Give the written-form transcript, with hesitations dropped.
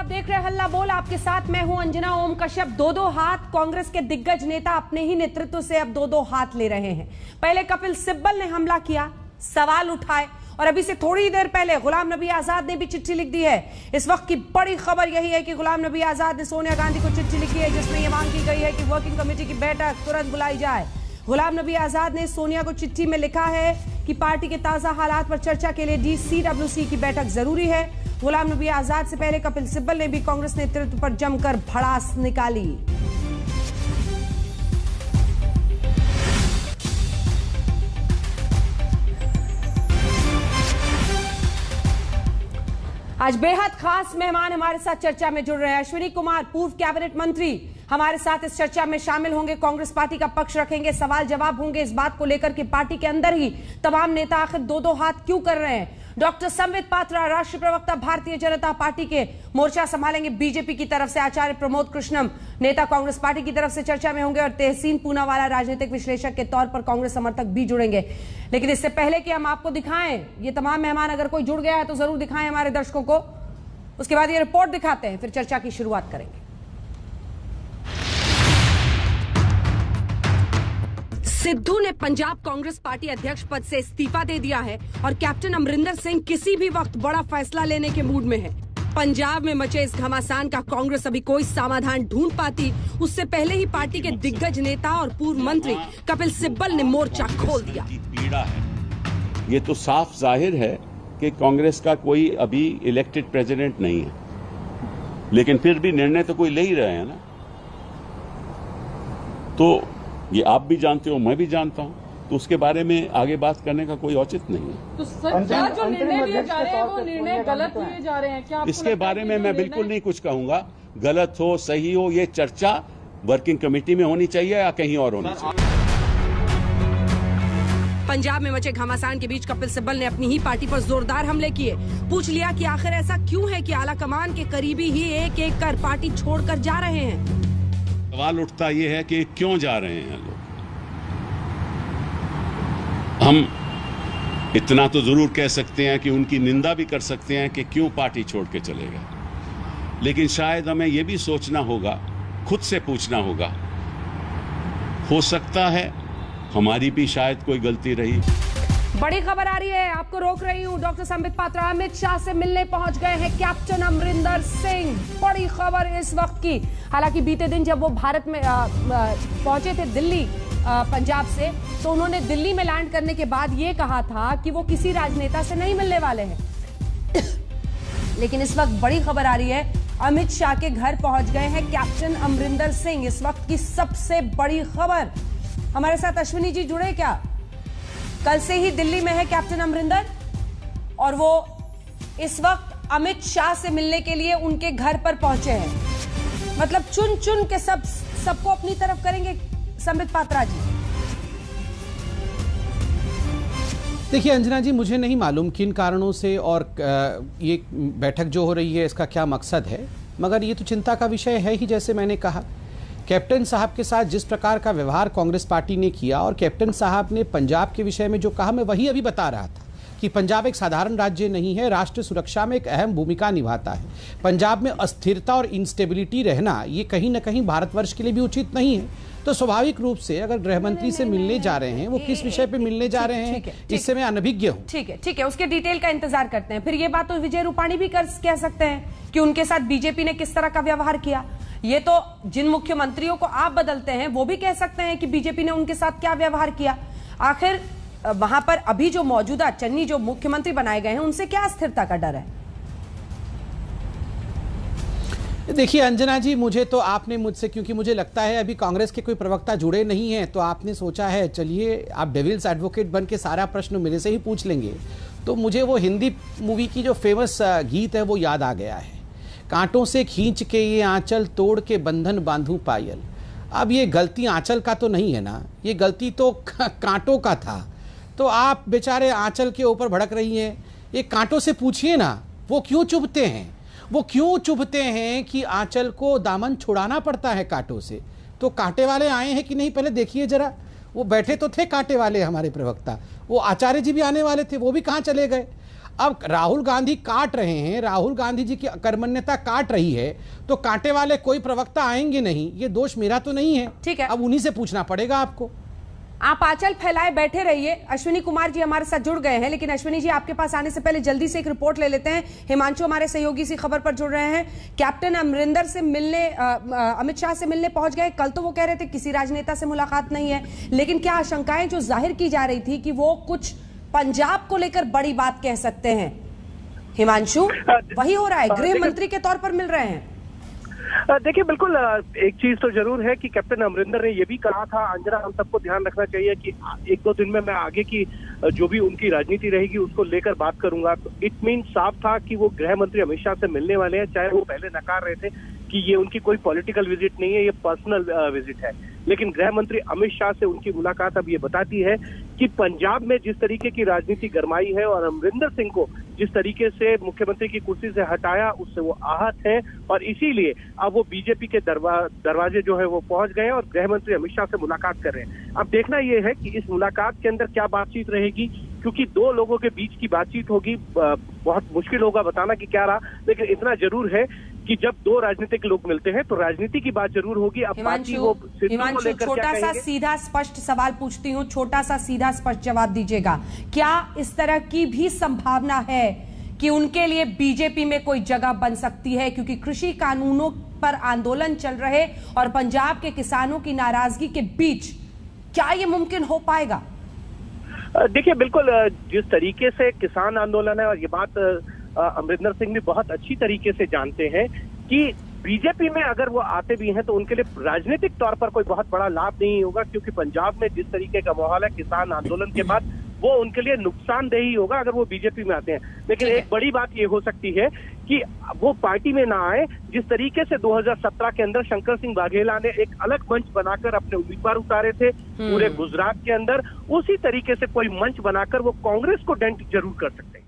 आप देख रहे हैं हल्ला बोल, आपके साथ मैं हूं अंजना ओम कश्यप। दो हाथ कांग्रेस के दिग्गज नेता अपने ही नेतृत्व से अब दो हाथ ले रहे हैं। पहले कपिल सिब्बल ने हमला किया, सवाल उठाए, और अभी से थोड़ी देर पहले गुलाम नबी आजाद ने भी चिट्ठी लिख दी है। इस वक्त की बड़ी खबर यही है कि गुलाम नबी आजाद ने सोनिया गांधी को चिट्ठी लिखी है, जिसमें यह मांग की गई है कि वर्किंग कमेटी की बैठक तुरंत बुलाई जाए। गुलाम नबी आजाद ने सोनिया को चिट्ठी में लिखा है कि पार्टी के ताजा हालात पर चर्चा के लिए DCWC की बैठक जरूरी है। गुलाम नबी आजाद से पहले कपिल सिब्बल ने भी कांग्रेस नेतृत्व पर जमकर भड़ास निकाली। आज बेहद खास मेहमान हमारे साथ चर्चा में जुड़ रहे हैं। अश्विनी कुमार, पूर्व कैबिनेट मंत्री, हमारे साथ इस चर्चा में शामिल होंगे। कांग्रेस पार्टी का पक्ष रखेंगे, सवाल जवाब होंगे इस बात को लेकर कि पार्टी के अंदर ही तमाम नेता आखिर दो हाथ क्यों कर रहे हैं। डॉक्टर संबित पात्रा, राष्ट्रीय प्रवक्ता भारतीय जनता पार्टी के, मोर्चा संभालेंगे बीजेपी की तरफ से। आचार्य प्रमोद कृष्णम, नेता कांग्रेस पार्टी की तरफ से चर्चा में होंगे, और तहसीन पूनावाला, राजनीतिक विश्लेषक के तौर पर कांग्रेस समर्थक भी जुड़ेंगे। लेकिन इससे पहले कि हम आपको दिखाएं ये तमाम मेहमान, अगर कोई जुड़ गया है तो जरूर दिखाएं हमारे दर्शकों को, उसके बाद ये रिपोर्ट दिखाते हैं, फिर चर्चा की शुरुआत करेंगे। सिद्धू ने पंजाब कांग्रेस पार्टी अध्यक्ष पद से इस्तीफा दे दिया है और कैप्टन अमरिंदर सिंह किसी भी वक्त बड़ा फैसला लेने के मूड में है। पंजाब में मचे इस घमासान का कांग्रेस अभी कोई समाधान ढूंढ पाती, उससे पहले ही पार्टी के दिग्गज नेता और पूर्व मंत्री कपिल सिब्बल ने मोर्चा खोल दिया। पीड़ा है, ये तो साफ जाहिर है कि कांग्रेस का कोई अभी इलेक्टेड प्रेसिडेंट नहीं है, लेकिन फिर भी निर्णय तो कोई ले ही रहे हैं ना। तो ये आप भी जानते हो, मैं भी जानता हूं, तो उसके बारे में आगे बात करने का कोई औचित नहीं है। तो सर, क्या जो निर्णय लिए जा रहे हैं वो निर्णय गलत लिए जा रहे हैं क्या? इसके बारे में मैं बिल्कुल नहीं कुछ कहूंगा। गलत हो सही हो, ये चर्चा वर्किंग कमेटी में होनी चाहिए या कहीं और होनी चाहिए। पंजाब में मचे घमासान के बीच कपिल सिब्बल ने अपनी ही पार्टी पर जोरदार हमले किए। पूछ लिया कि आखिर ऐसा क्यों है कि आला कमान के करीबी ही एक एक कर पार्टी छोड़कर जा रहे हैं। सवाल उठता ये है कि क्यों जा रहे हैं लोग। हम इतना तो जरूर कह सकते हैं कि उनकी निंदा भी कर सकते हैं कि क्यों पार्टी छोड़ के चले गए, लेकिन शायद हमें यह भी सोचना होगा, खुद से पूछना होगा, हो सकता है हमारी भी शायद कोई गलती रही। बड़ी खबर आ रही है, आपको रोक रही हूं। डॉक्टर संबित पात्रा अमित शाह से मिलने पहुंच गए हैं कैप्टन अमरिंदर सिंह। बड़ी खबर इस वक्त की। हालांकि बीते दिन जब वो भारत में पहुंचे थे दिल्ली पंजाब से, तो उन्होंने दिल्ली में लैंड करने के बाद ये कहा था कि वो किसी राजनेता से नहीं मिलने वाले हैं। लेकिन इस वक्त बड़ी खबर आ रही है, अमित शाह के घर पहुंच गए हैं कैप्टन अमरिंदर सिंह। इस वक्त की सबसे बड़ी खबर। हमारे साथ अश्विनी जी जुड़े क्या? कल से ही दिल्ली में है कैप्टन अमरिंदर, और वो इस वक्त अमित शाह से मिलने के लिए उनके घर पर पहुंचे हैं। मतलब चुन चुन के सबको अपनी तरफ करेंगे संबित पात्रा जी। देखिए अंजना जी, मुझे नहीं मालूम किन कारणों से और ये बैठक जो हो रही है इसका क्या मकसद है, मगर ये तो चिंता का विषय है ही। जैसे मैंने कहा, कैप्टन साहब के साथ जिस प्रकार का व्यवहार कांग्रेस पार्टी ने किया, और कैप्टन साहब ने पंजाब के विषय में जो कहा, मैं वही अभी बता रहा था कि पंजाब एक साधारण राज्य नहीं है, राष्ट्र सुरक्षा में एक अहम भूमिका निभाता है। पंजाब में अस्थिरता और इंस्टेबिलिटी रहना ये कहीं ना कहीं भारतवर्ष के लिए भी उचित नहीं है। तो स्वाभाविक रूप से अगर गृह मंत्री से मिलने जा रहे हैं, वो किस विषय पे मिलने जा रहे हैं, इससे मैं अनभिज्ञ हूँ। ठीक है, उसके डिटेल का इंतजार करते हैं। फिर ये बात तो विजय रूपाणी भी कह सकते हैं कि उनके साथ बीजेपी ने किस तरह का व्यवहार किया। ये तो जिन मुख्यमंत्रियों को आप बदलते हैं वो भी कह सकते हैं कि बीजेपी ने उनके साथ क्या व्यवहार किया। आखिर वहां पर अभी जो मौजूदा चन्नी जो मुख्यमंत्री बनाए गए हैं, उनसे क्या अस्थिरता का डर है? देखिए अंजना जी, मुझे तो आपने मुझसे, क्योंकि मुझे लगता है अभी कांग्रेस के कोई प्रवक्ता जुड़े नहीं हैं, तो आपने सोचा है चलिए आप डेविल्स एडवोकेट बन के सारा प्रश्न मेरे से ही पूछ लेंगे। तो मुझे वो हिंदी मूवी की जो फेमस गीत है वो याद आ गया है, कांटों से खींच के ये आंचल तोड़ के बंधन बांधू पायल। अब ये गलती आंचल का तो नहीं है ना, ये गलती तो कांटों का था। तो आप बेचारे आंचल के ऊपर भड़क रही हैं। ये कांटों से पूछिए ना, वो क्यों चुभते हैं, वो क्यों चुभते हैं कि आंचल को दामन छुड़ाना पड़ता है कांटों से। तो कांटे वाले आए हैं कि नहीं, पहले देखिए जरा। वो बैठे तो थे कांटे वाले हमारे प्रवक्ता, वो आचार्य जी भी आने वाले थे, वो भी कहाँ चले गए। अब राहुल गांधी काट रहे हैं, राहुल गांधी जी की कर्मण्यता काट रही है, तो कांटे वाले कोई प्रवक्ता आएंगे नहीं, ये दोष मेरा तो नहीं है। ठीक है, अब उन्हीं से पूछना पड़ेगा आपको। आप आंचल फैलाए बैठे रहिए। अश्विनी कुमार जी हमारे साथ जुड़ गए हैं, लेकिन अश्विनी जी आपके पास आने से पहले जल्दी से एक रिपोर्ट ले लेते हैं। हिमांशु हमारे सहयोगी इसी खबर पर जुड़ रहे हैं। कैप्टन अमरिंदर से मिलने अमित शाह से मिलने पहुंच गए। कल तो वो कह रहे थे किसी राजनेता से मुलाकात नहीं है, लेकिन क्या आशंकाएं जो जाहिर की जा रही थी कि वो कुछ पंजाब को लेकर बड़ी बात कह सकते हैं, हिमांशु वही हो रहा है? गृह मंत्री के तौर पर मिल रहे हैं। देखिए, बिल्कुल एक चीज तो जरूर है कि कैप्टन अमरिंदर ने ये भी कहा था, अंजना, हम सबको ध्यान रखना चाहिए कि एक दो दिन में मैं आगे की जो भी उनकी राजनीति रहेगी उसको लेकर बात करूंगा। तो इट मीन साफ था कि वो गृह मंत्री अमित शाह से मिलने वाले हैं, चाहे वो पहले नकार रहे थे कि ये उनकी कोई पॉलिटिकल विजिट नहीं है, ये पर्सनल विजिट है। लेकिन गृह मंत्री अमित शाह से उनकी मुलाकात अब ये बताती है कि पंजाब में जिस तरीके की राजनीति गरमाई है और अमरिंदर सिंह को जिस तरीके से मुख्यमंत्री की कुर्सी से हटाया, उससे वो आहत है और इसीलिए अब वो बीजेपी के दरवाजे जो है वो पहुंच गए और गृह मंत्री अमित शाह से मुलाकात कर रहे हैं। अब देखना ये है कि इस मुलाकात के अंदर क्या बातचीत रहेगी, क्योंकि दो लोगों के बीच की बातचीत होगी। बहुत मुश्किल होगा बताना कि क्या रहा, लेकिन इतना जरूर है कि जब दो राजनीतिक लोग मिलते हैं तो राजनीति की बात जरूर होगी। अब बाकी वो हिमांशु छोटा सा सीधा स्पष्ट सवाल पूछती हूँ, छोटा सा सीधा स्पष्ट जवाब दीजिएगा। क्या इस तरह की भी संभावना है कि उनके लिए बीजेपी में कोई जगह बन सकती है, क्योंकि कृषि कानूनों पर आंदोलन चल रहे और पंजाब के किसानों की नाराजगी के बीच क्या ये मुमकिन हो पाएगा? देखिए, बिल्कुल जिस तरीके से किसान आंदोलन है, और ये बात अमरिंदर सिंह भी बहुत अच्छी तरीके से जानते हैं कि बीजेपी में अगर वो आते भी हैं तो उनके लिए राजनीतिक तौर पर कोई बहुत बड़ा लाभ नहीं होगा, क्योंकि पंजाब में जिस तरीके का माहौल है किसान आंदोलन के बाद, वो उनके लिए नुकसानदेह ही होगा अगर वो बीजेपी में आते हैं। लेकिन एक बड़ी बात ये हो सकती है कि वो पार्टी में ना आए। जिस तरीके से 2017 के अंदर शंकर सिंह वाघेला ने एक अलग मंच बनाकर अपने उम्मीदवार उतारे थे पूरे गुजरात के अंदर, उसी तरीके से कोई मंच बनाकर वो कांग्रेस को डेंट जरूर कर सकते हैं।